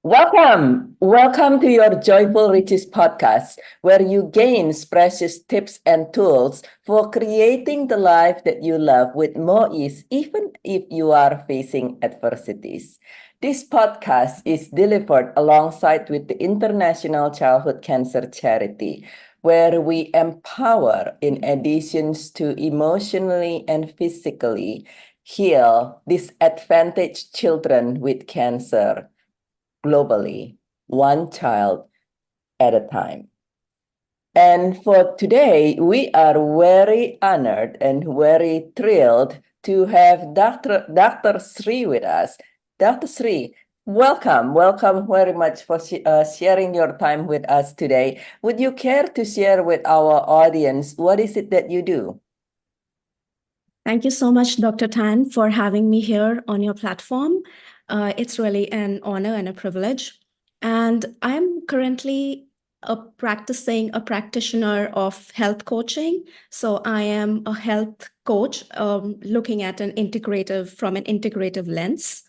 Welcome to your Joyful Riches podcast, where you gain precious tips and tools for creating the life that you love with more ease, even if you are facing adversities. This podcast is delivered alongside with the International Childhood Cancer Charity, where we empower, in addition to emotionally and physically, heal disadvantaged children with cancer globally, one child at a time. And for today, we are very honored and very thrilled to have Dr. Shri with us. Dr. Shri, welcome very much for sharing your time with us today. Would you care to share with our audience what is it that you do? Thank you so much, Dr. Tan, for having me here on your platform. It's really an honor and a privilege. And I'm currently a practitioner of health coaching. So I am a health coach looking at from an integrative lens.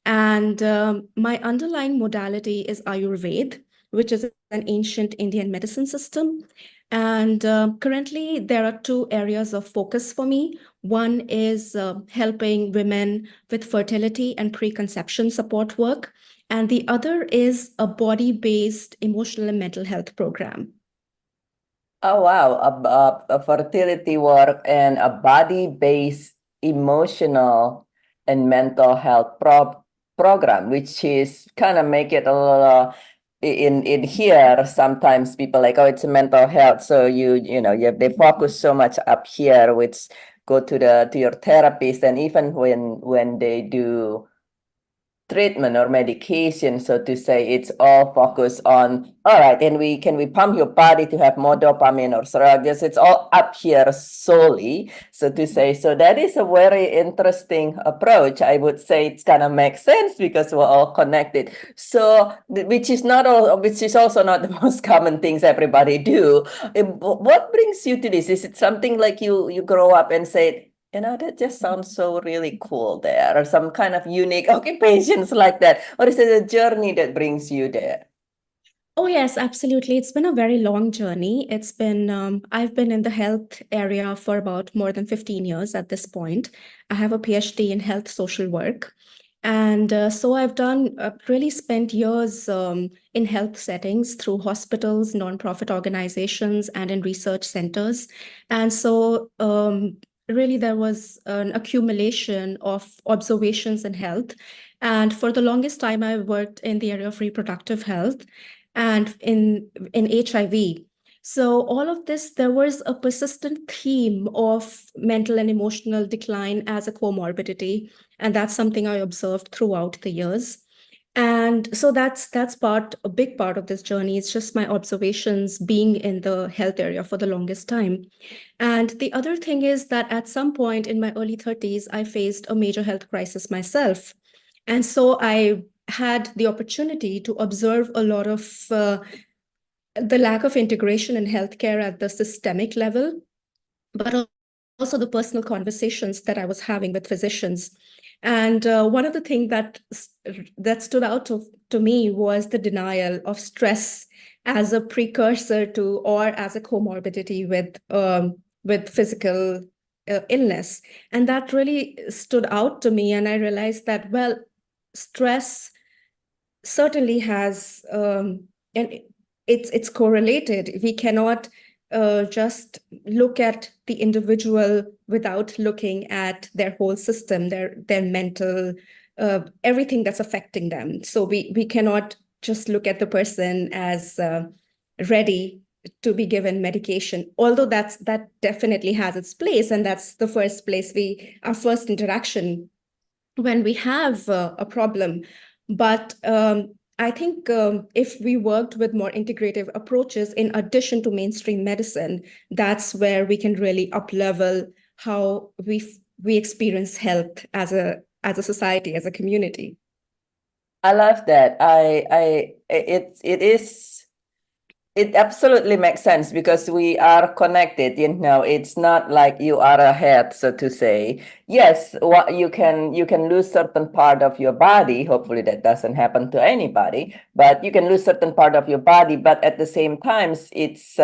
And my underlying modality is Ayurveda, which is an ancient Indian medicine system. And currently, there are two areas of focus for me. One is helping women with fertility and preconception support work. And the other is a body-based emotional and mental health program. Oh, wow. A fertility work and a body-based emotional and mental health program, which is kind of make it a little in here. Sometimes people like, oh, it's a mental health. So they focus so much up here, which go to your therapist. And even when they do treatment or medication, so to say, it's all focused on, all right, and can we pump your body to have more dopamine or steroids? It's all up here solely, so to say. So that is a very interesting approach. I would say it's kind of makes sense because we're all connected. So which is also not the most common things everybody do. What brings you to this? Is it something like you grow up and say, that just sounds so really cool there, or some kind of unique occupations like that? Or is it a journey that brings you there? Oh, yes, absolutely. It's been a very long journey. I've been in the health area for about more than 15 years at this point. I have a PhD in health social work. And so I've really spent years in health settings through hospitals, nonprofit organizations, and in research centers. And so really there was an accumulation of observations in health. And for the longest time, I worked in the area of reproductive health and in HIV. So all of this, there was a persistent theme of mental and emotional decline as a comorbidity. And that's something I observed throughout the years. And so that's a big part of this journey. It's just my observations being in the health area for the longest time. And the other thing is that at some point in my early 30s, I faced a major health crisis myself. And so I had the opportunity to observe a lot of the lack of integration in healthcare at the systemic level, but also the personal conversations that I was having with physicians. And one of the things that stood out to me was the denial of stress as a precursor to or as a comorbidity with physical illness. And that really stood out to me. And I realized that, well, stress certainly has, and it's correlated. We cannot just look at the individual without looking at their whole system, their mental, everything that's affecting them. So we cannot just look at the person as ready to be given medication, although that definitely has its place, and that's the first place our first interaction when we have a problem. But I think if we worked with more integrative approaches in addition to mainstream medicine, that's where we can really up-level how we experience health as a society, as a community. I love that. It is It absolutely makes sense because we are connected, it's not like you are ahead, so to say. Yes, what you can lose certain part of your body. Hopefully that doesn't happen to anybody, but you can lose certain part of your body, but at the same time, it's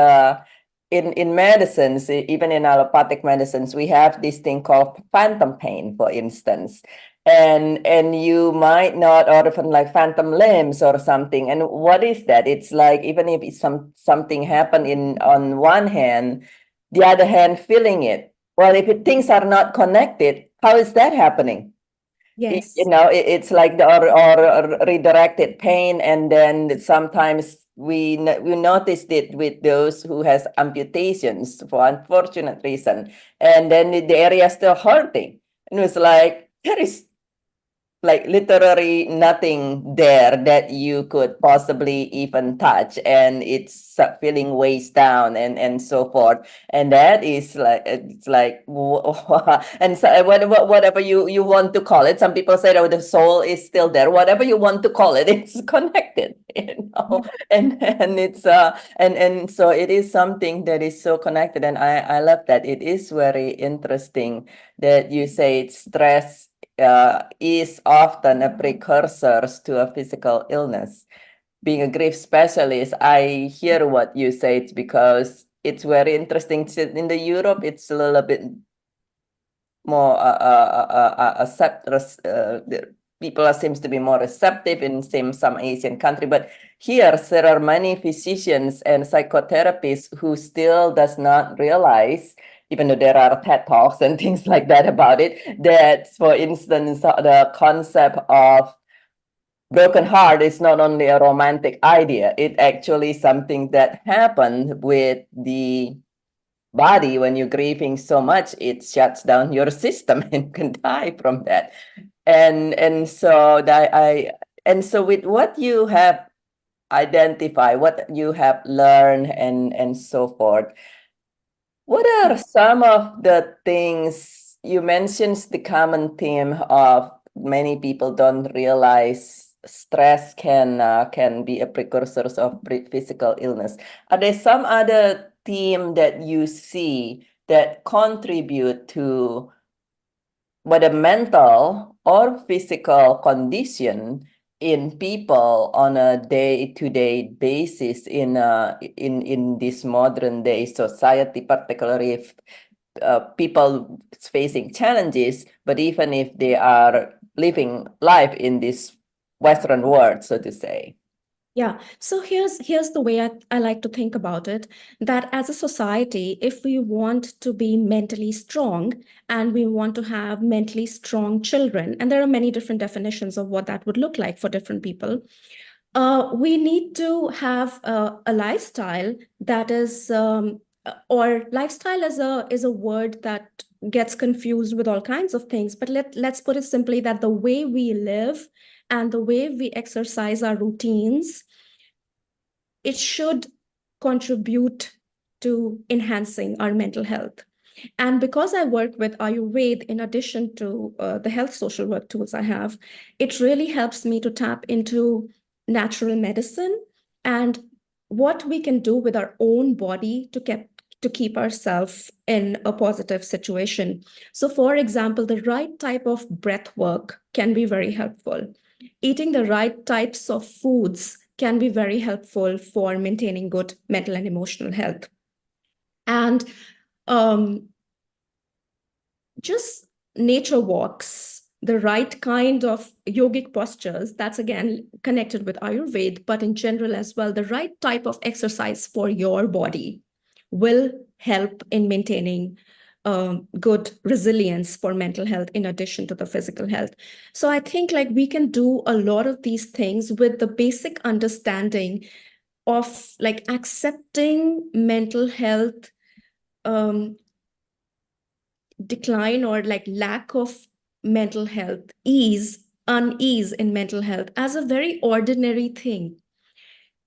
in medicines, even in allopathic medicines, we have this thing called phantom pain, for instance. And you might not, or even like phantom limbs or something. And what is that? It's like even if it's something happen in on one hand, the other hand feeling it. Well, if things are not connected, how is that happening? Yes. It's like the or redirected pain, and then sometimes we noticed it with those who has amputations for unfortunate reason, and then the area is still hurting, and it was like there is like literally nothing there that you could possibly even touch, and it's feeling weighs down and so forth. And that is like it's like and so whatever you want to call it. Some people say, oh, the soul is still there. Whatever you want to call it, it's connected, and it's and so it is something that is so connected. And I love that. It is very interesting that you say stress is often a precursor to a physical illness. Being a grief specialist, I hear what you say. It's because it's very interesting. In the Europe, it's a little bit more people seems to be more receptive in some Asian country, but here there are many physicians and psychotherapists who still does not realize, even though there are TED Talks and things like that about it, that, for instance, the concept of broken heart is not only a romantic idea, it actually something that happened with the body. When you're grieving so much, it shuts down your system and you can die from that. And so that and so with what you have identified, what you have learned and so forth, what are some of the things you mentioned? The common theme of many people don't realize stress can be a precursor of physical illness. Are there some other theme that you see that contribute to whether mental or physical condition in people on a day-to-day basis in this modern day society, particularly if people facing challenges, but even if they are living life in this Western world, so to say. Yeah. So here's the way I like to think about it, that as a society, if we want to be mentally strong and we want to have mentally strong children, and there are many different definitions of what that would look like for different people, we need to have a lifestyle that is, or lifestyle is a word that gets confused with all kinds of things. But let's put it simply that the way we live and the way we exercise our routines, it should contribute to enhancing our mental health. And because I work with Ayurveda, in addition to the health social work tools I have, it really helps me to tap into natural medicine and what we can do with our own body to keep ourselves in a positive situation. So, for example, the right type of breath work can be very helpful. Eating the right types of foods can be very helpful for maintaining good mental and emotional health. And um, just nature walks, the right kind of yogic postures, that's again connected with Ayurveda, but in general as well, the right type of exercise for your body will help in maintaining good resilience for mental health in addition to the physical health. So I think like we can do a lot of these things with the basic understanding of like accepting mental health um, decline or like lack of mental health, unease in mental health as a very ordinary thing.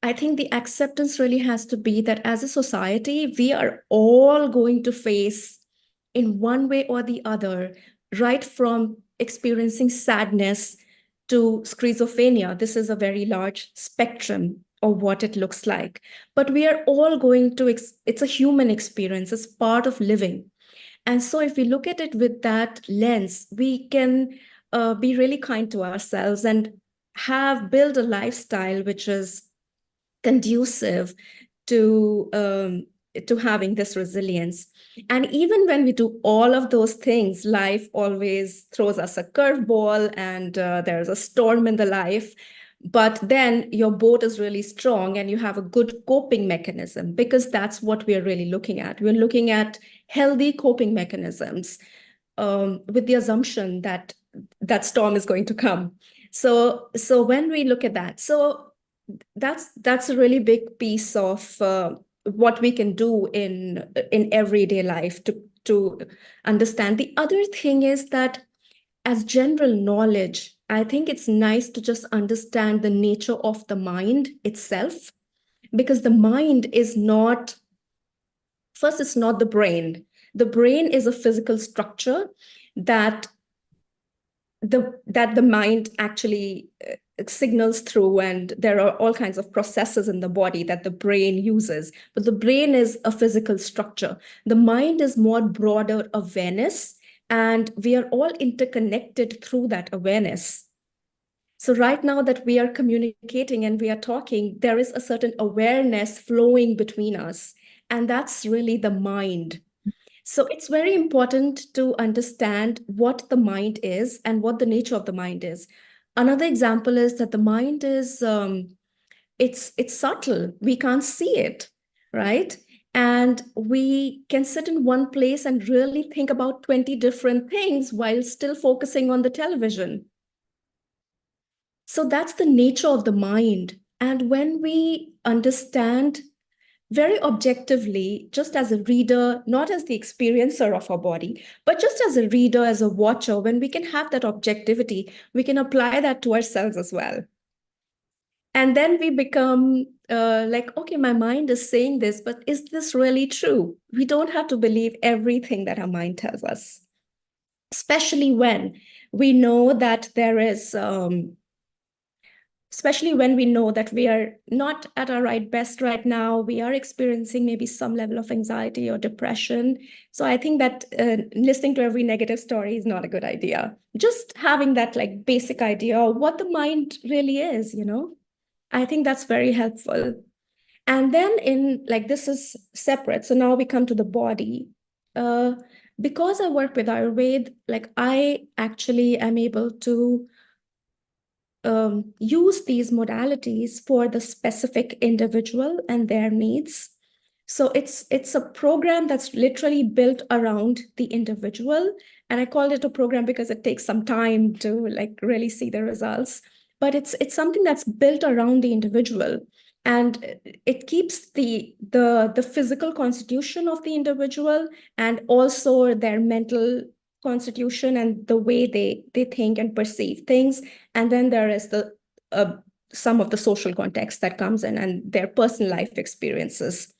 I think the acceptance really has to be that as a society, we are all going to face in one way or the other, right from experiencing sadness to schizophrenia. This is a very large spectrum or what it looks like. But we are all going to, it's a human experience, it's part of living. And so if we look at it with that lens, we can be really kind to ourselves and have built a lifestyle which is conducive to having this resilience. And even when we do all of those things, life always throws us a curveball, and there's a storm in the life. But then your boat is really strong and you have a good coping mechanism, because that's what we are really looking at. We're looking at healthy coping mechanisms, with the assumption that that storm is going to come. So when we look at that, so that's a really big piece of what we can do in everyday life to understand. The other thing is that, as general knowledge, I think it's nice to just understand the nature of the mind itself, because the mind is not, first, it's not the brain. The brain is a physical structure that the mind actually signals through, and there are all kinds of processes in the body that the brain uses, but the brain is a physical structure. The mind is more broader awareness, and we are all interconnected through that awareness. So right now that we are communicating and we are talking, there is a certain awareness flowing between us, and that's really the mind. So it's very important to understand what the mind is and what the nature of the mind is. Another example is that the mind is it's subtle. We can't see it, right? And we can sit in one place and really think about 20 different things while still focusing on the television. So that's the nature of the mind. And when we understand very objectively, just as a reader, not as the experiencer of our body, but just as a reader, as a watcher, when we can have that objectivity, we can apply that to ourselves as well. And then we become like, okay, my mind is saying this, but is this really true? We don't have to believe everything that our mind tells us, especially when we know that there is especially when we know that we are not at our right best right now, we are experiencing maybe some level of anxiety or depression. So I think that listening to every negative story is not a good idea. Just having that like basic idea of what the mind really is, I think that's very helpful. And then in like, this is separate. So now we come to the body. Uh, because I work with Ayurveda, like I actually am able to use these modalities for the specific individual and their needs. So it's a program that's literally built around the individual. And I call it a program because it takes some time to like really see the results. But it's something that's built around the individual. And it keeps the physical constitution of the individual and also their mental constitution and the way they think and perceive things. And then there is the some of the social context that comes in and their personal life experiences.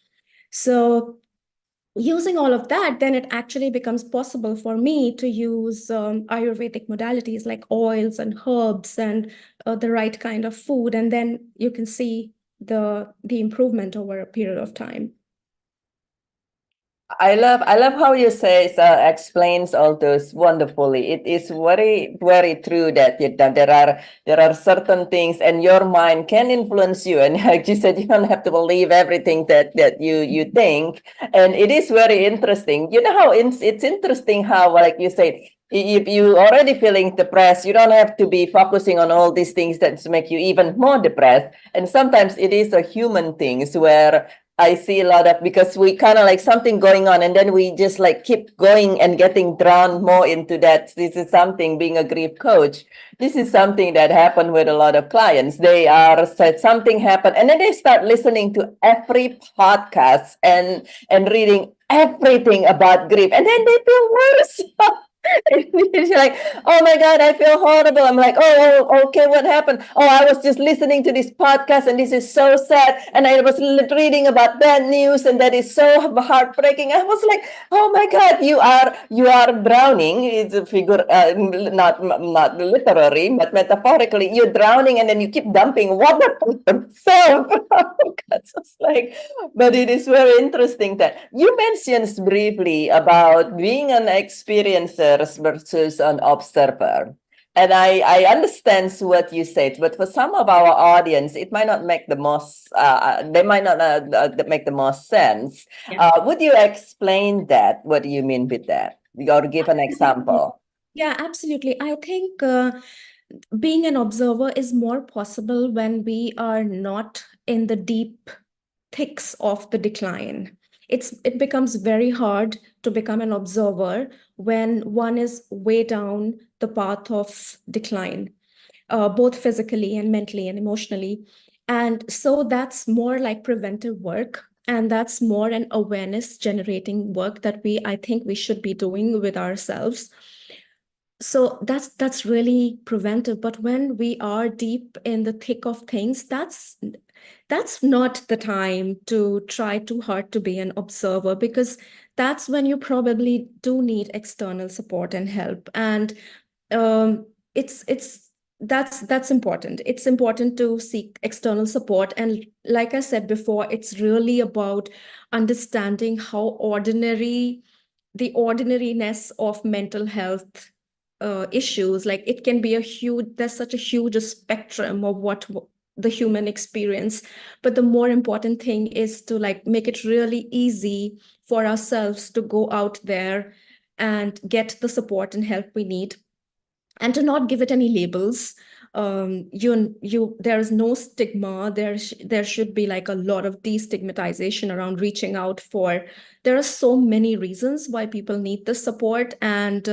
So using all of that, then it actually becomes possible for me to use Ayurvedic modalities like oils and herbs and the right kind of food. And then you can see the improvement over a period of time. I love how you say explains all those wonderfully. It is very very true that there are certain things and your mind can influence you, and like you said, you don't have to believe everything that you think. And it is very interesting. You know how it's interesting how, like you said, if you already feeling depressed, you don't have to be focusing on all these things that make you even more depressed. And sometimes it is a human things where I see a lot of, because we kind of like something going on and then we just like keep going and getting drawn more into that. This is something, being a grief coach, this is something that happened with a lot of clients. They are said something happened and then they start listening to every podcast and reading everything about grief, and then they feel worse. And she's like, oh my God, I feel horrible. I'm like, okay, what happened? Oh, I was just listening to this podcast and this is so sad. And I was reading about bad news and that is so heartbreaking. I was like, oh my God, you are drowning. It's a figure, not literally, but metaphorically. You're drowning and then you keep dumping water on yourself. That's just like, but it is very interesting that you mentioned briefly about being an experiencer versus an observer. And I understand what you said, but for some of our audience, it might not make the most, they might not make the most sense. Yeah. Would you explain that? What do you mean with that? Or give an example. Yeah, absolutely. I think being an observer is more possible when we are not in the deep thicks of the decline. It becomes very hard to become an observer when one is way down the path of decline, both physically and mentally and emotionally. And so that's more like preventive work. And that's more an awareness generating work that I think we should be doing with ourselves. So that's really preventive. But when we are deep in the thick of things, that's not the time to try too hard to be an observer, because that's when you probably do need external support and help. And it's that's important. It's important to seek external support. And like I said before, it's really about understanding how the ordinariness of mental health issues. Like it can be there's such a huge spectrum of what the human experience. But the more important thing is to like make it really easy for ourselves to go out there and get the support and help we need, and to not give it any labels. There is no stigma. There should be like a lot of destigmatization around reaching out for. There are so many reasons why people need this support. And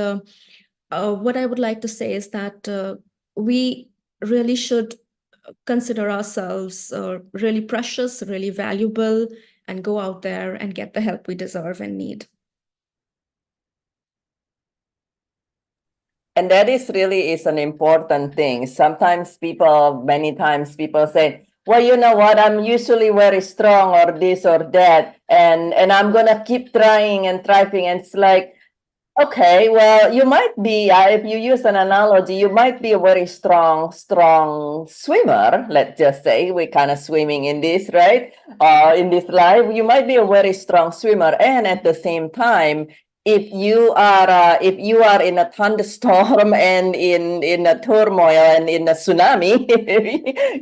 what I would like to say is that we really should consider ourselves really precious, really valuable, and go out there and get the help we deserve and need. And that is really is an important thing. Many times people say, well, you know what, I'm usually very strong or this or that, and I'm gonna keep trying and trying. And it's like, okay, well, you might be, if you use an analogy, you might be a very strong swimmer. Let's just say we're kind of swimming in this, right? In this life, you might be a very strong swimmer, and at the same time, if you are in a thunderstorm and in a turmoil and in a tsunami,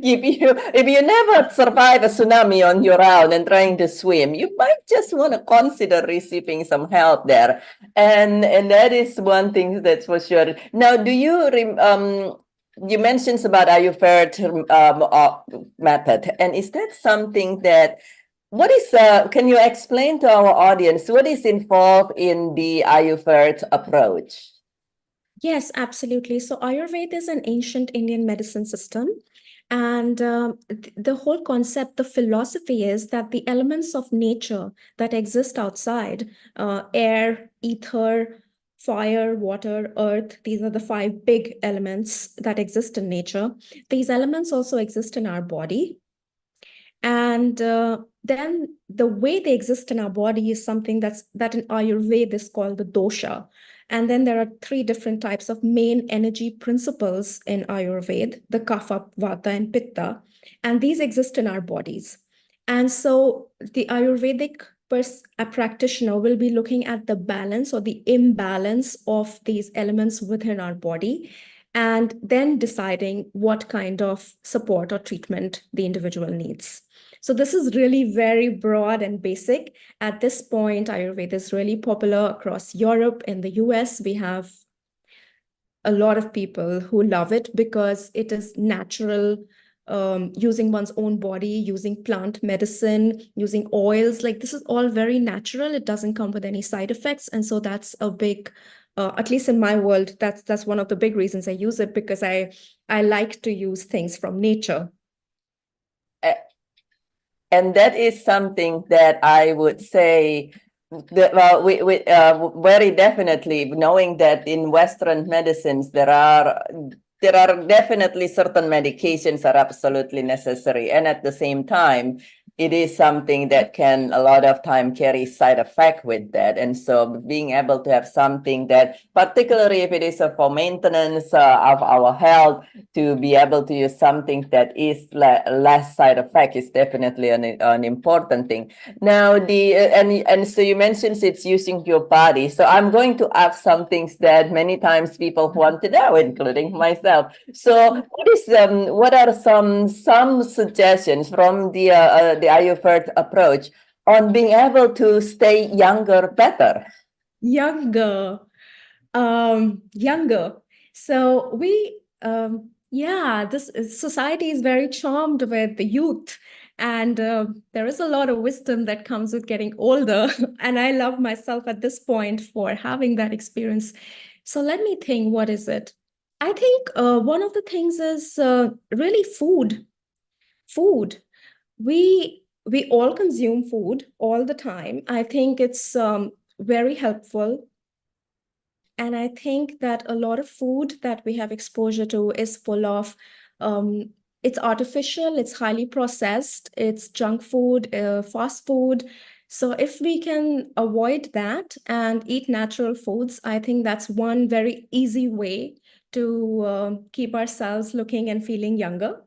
if you never survive a tsunami on your own and trying to swim, you might just want to consider receiving some help there. And that is one thing that's for sure. Now, you mentioned about Ayurveda method, and is that something that can you explain to our audience what is involved in the Ayurveda approach? Yes, absolutely. So Ayurveda is an ancient Indian medicine system. And the whole concept, the philosophy is that the elements of nature that exist outside, air, ether, fire, water, earth, these are the five big elements that exist in nature. These elements also exist in our body. And then the way they exist in our body is something that in Ayurveda is called the dosha. And then there are three different types of main energy principles in Ayurveda: the kapha, vata, and pitta. And these exist in our bodies. And so the Ayurvedic a practitioner will be looking at the balance or the imbalance of these elements within our body, and then deciding what kind of support or treatment the individual needs. So this is really very broad and basic. At this point, Ayurveda is really popular across Europe. In the US, we have a lot of people who love it because it is natural, using one's own body, using plant medicine, using oils. Like this is all very natural. It doesn't come with any side effects. And so that's a big, at least in my world, that's one of the big reasons I use it, because I like to use things from nature. And that is something that I would say well, we very definitely knowing that in Western medicines there are definitely certain medications are absolutely necessary, and at the same time, it is something that can a lot of time carry side effect with that. And so being able to have something that, particularly if it is for maintenance of our health, to be able to use something that is less side effect is definitely an important thing. Now, and so you mentioned it's using your body. So I'm going to ask some things that many times people want to know, including myself. So what are some suggestions from the Ayurveda approach on being able to stay younger better? Younger. Younger. So yeah, this society is very charmed with the youth, and there is a lot of wisdom that comes with getting older. And I love myself at this point for having that experience. So let me think, what is it? I think one of the things is really food. Food. We all consume food all the time. I think it's very helpful, and I think that a lot of food that we have exposure to is full of, it's artificial, it's highly processed, it's junk food, fast food. So if we can avoid that and eat natural foods, I think that's one very easy way to keep ourselves looking and feeling younger.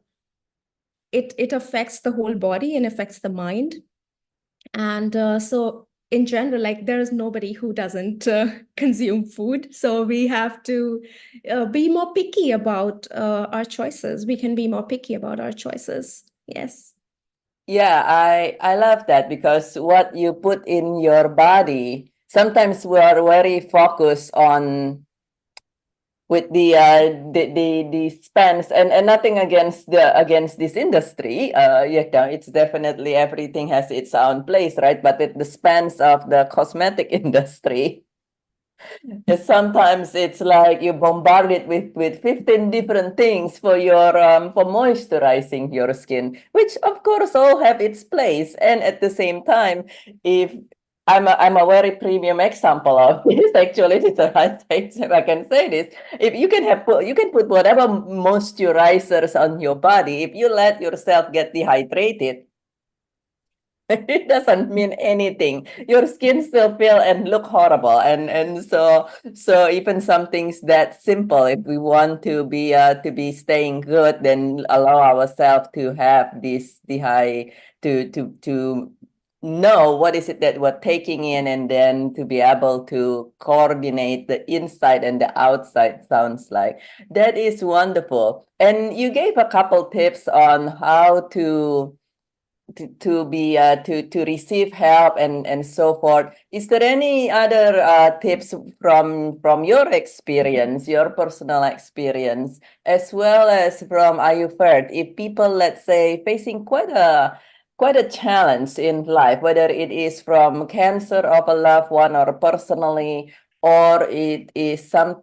It affects the whole body and affects the mind. And so, in general, like there is nobody who doesn't consume food. So we have to be more picky about our choices. We can be more picky about our choices. Yes. Yeah, I love that, because what you put in your body, sometimes we are very focused on with the spans, and nothing against this industry. It's definitely everything has its own place, right? But with the spans of the cosmetic industry, sometimes it's like you bombard it with 15 different things for your for moisturizing your skin, which of course all have its place. And at the same time, if I'm a very premium example of this, actually, it's a high stakes, if I can say this. If you can put whatever moisturizers on your body, if you let yourself get dehydrated, it doesn't mean anything. Your skin still feel and look horrible. And so even some things that simple, if we want to be staying good, then allow ourselves to have this the high to know what is it that we're taking in, and then to be able to coordinate the inside and the outside. Sounds like that is wonderful. And you gave a couple tips on how to be to receive help and so forth. Is there any other tips from your experience, your personal experience, as well as from Ayurveda, if people, let's say, facing quite a challenge in life, whether it is from cancer of a loved one or personally, or it is some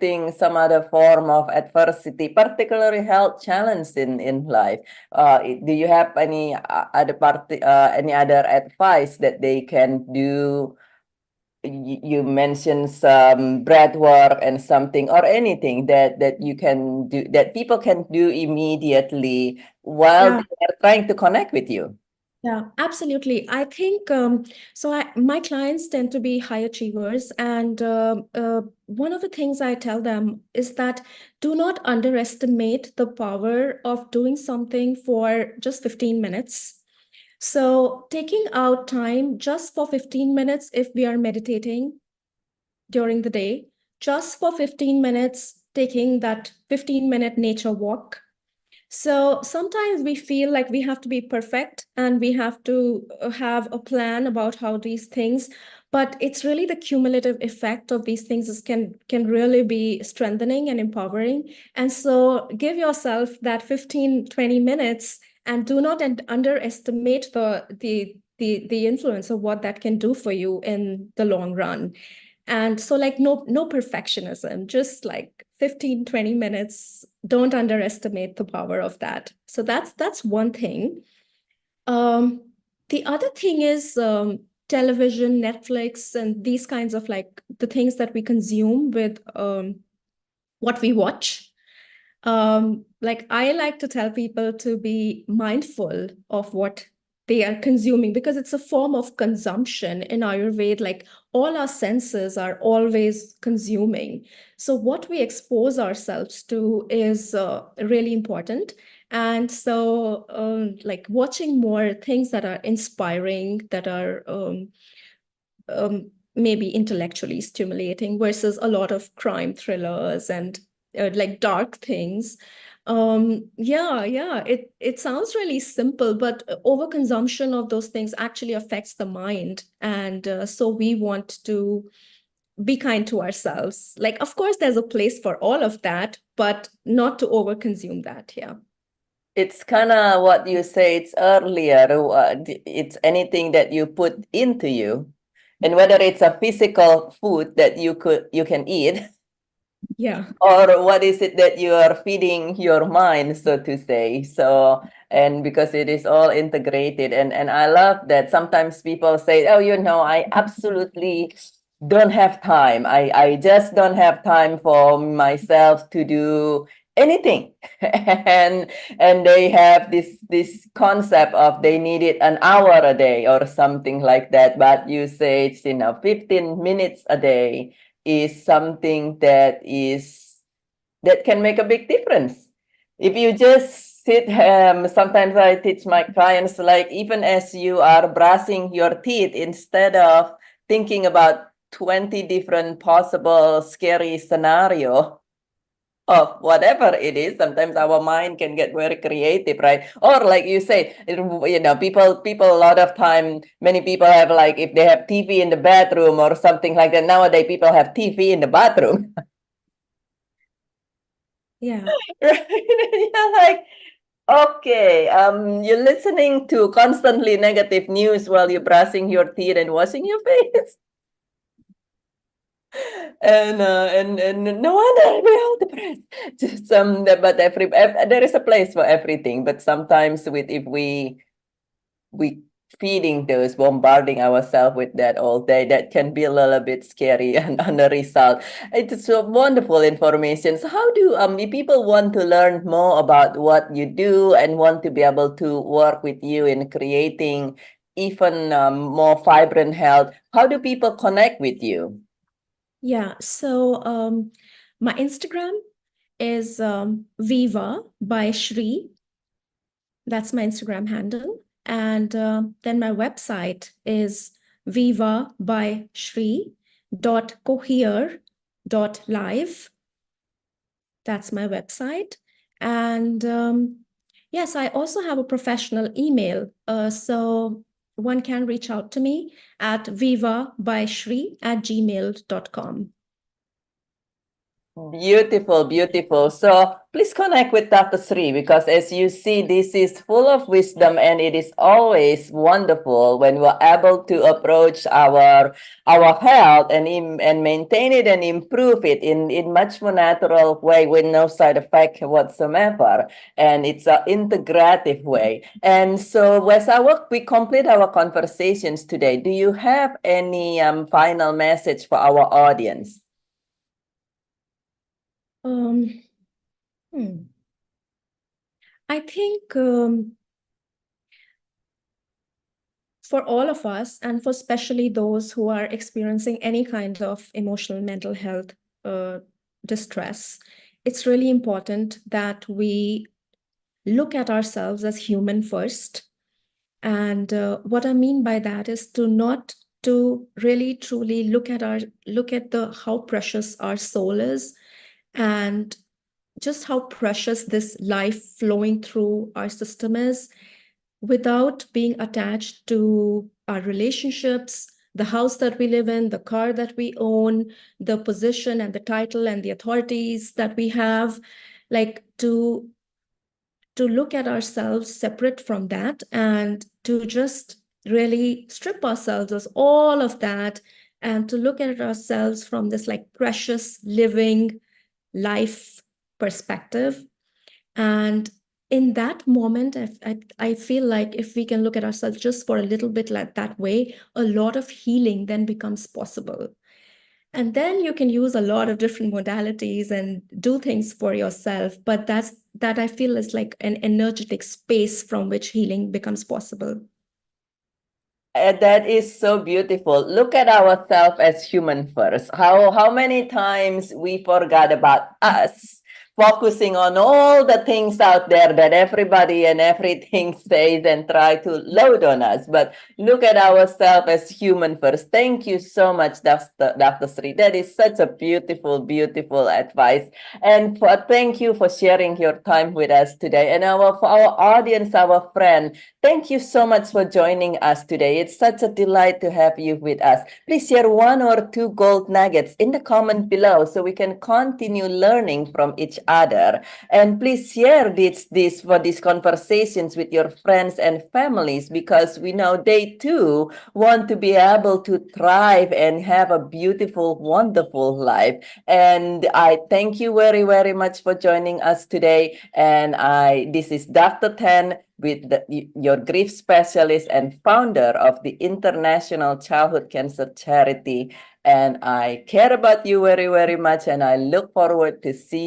other form of adversity, particularly health challenge in life? Do you have any other advice that they can do? You mentioned some breath work and something, or anything that you can do, that people can do immediately while Yeah. they are trying to connect with you. Yeah, absolutely. I think my clients tend to be high achievers, and one of the things I tell them is that do not underestimate the power of doing something for just 15 minutes. So, taking out time just for 15 minutes if we are meditating during the day, just for 15 minutes, taking that 15-minute nature walk. So sometimes we feel like we have to be perfect and we have to have a plan about how these things, but it's really the cumulative effect of these things can really be strengthening and empowering. And so give yourself that 15-20 minutes, and do not underestimate the influence of what that can do for you in the long run. And so, like, no perfectionism, just like 15-20 minutes. Don't underestimate the power of that. So that's one thing. Um, the other thing is television, Netflix, and these kinds of like the things that we consume with what we watch. Like I like to tell people to be mindful of what they are consuming because it's a form of consumption in Ayurveda. Like all our senses are always consuming. So what we expose ourselves to is really important. And so, like watching more things that are inspiring, that are maybe intellectually stimulating versus a lot of crime thrillers and like dark things. It sounds really simple, but overconsumption of those things actually affects the mind. And so we want to be kind to ourselves. Like, of course, there's a place for all of that, but not to overconsume that. Yeah. It's kind of what you said earlier. It's anything that you put into you, and whether it's a physical food that you can eat, Yeah. or what is it that you are feeding your mind, so to say. So, and because it is all integrated, and I love that sometimes people say, oh, I absolutely don't have time. I just don't have time for myself to do anything. and they have this concept of they need it an hour a day or something like that. But you say it's 15 minutes a day is something that can make a big difference. If you just sit, sometimes I teach my clients, like, even as you are brushing your teeth, instead of thinking about 20 different possible scary scenario of whatever it is, sometimes our mind can get very creative, right? Or like you say, people a lot of time, many people have, like, if they have TV in the bedroom or something like that. Nowadays people have TV in the bathroom. Yeah. You're like, okay, you're listening to constantly negative news while you're brushing your teeth and washing your face. And no wonder we're all depressed. Just but there is a place for everything. But sometimes if we feeding those, bombarding ourselves with that all day, that can be a little bit scary. And on the result, it's a wonderful information. So how do if people want to learn more about what you do and want to be able to work with you in creating even more vibrant health, how do people connect with you? Yeah. So my Instagram is Viva by Shri. That's my Instagram handle. And then my website is viva by Shri .cohere.live. That's my website. And yes, I also have a professional email. So one can reach out to me at vivabyshri@gmail.com. Beautiful, beautiful. So please connect with Dr. Sri, because as you see, this is full of wisdom, and it is always wonderful when we're able to approach our health and maintain it and improve it in much more natural way with no side effect whatsoever. And it's an integrative way. And so as we complete our conversations today, do you have any final message for our audience? Um, hmm. I think for all of us, and for especially those who are experiencing any kind of emotional mental health uh, distress, it's really important that we look at ourselves as human first. And what I mean by that is to really truly look at the how precious our soul is, and just how precious this life flowing through our system is, without being attached to our relationships, the house that we live in, the car that we own, the position and the title and the authorities that we have. Like to look at ourselves separate from that, and to just really strip ourselves of all of that, and to look at ourselves from this like precious living life perspective. And in that moment, I feel like if we can look at ourselves just for a little bit like that way, a lot of healing then becomes possible. And then you can use a lot of different modalities and do things for yourself. But that I feel is like an energetic space from which healing becomes possible. That is so beautiful. Look at ourselves as human first. How many times we forgot about us, focusing on all the things out there that everybody and everything says and try to load on us. But look at ourselves as human first. Thank you so much, Dr. Shri. That is such a beautiful, beautiful advice. And thank you for sharing your time with us today. And for our audience, our friend, thank you so much for joining us today. It's such a delight to have you with us. Please share one or two gold nuggets in the comment below so we can continue learning from each other. And please share these conversations with your friends and families, because we know they too want to be able to thrive and have a beautiful, wonderful life. And I thank you very, very much for joining us today. And this is Dr. Tan, with your grief specialist and founder of the International Childhood Cancer Charity. And I care about you very, very much. And I look forward to see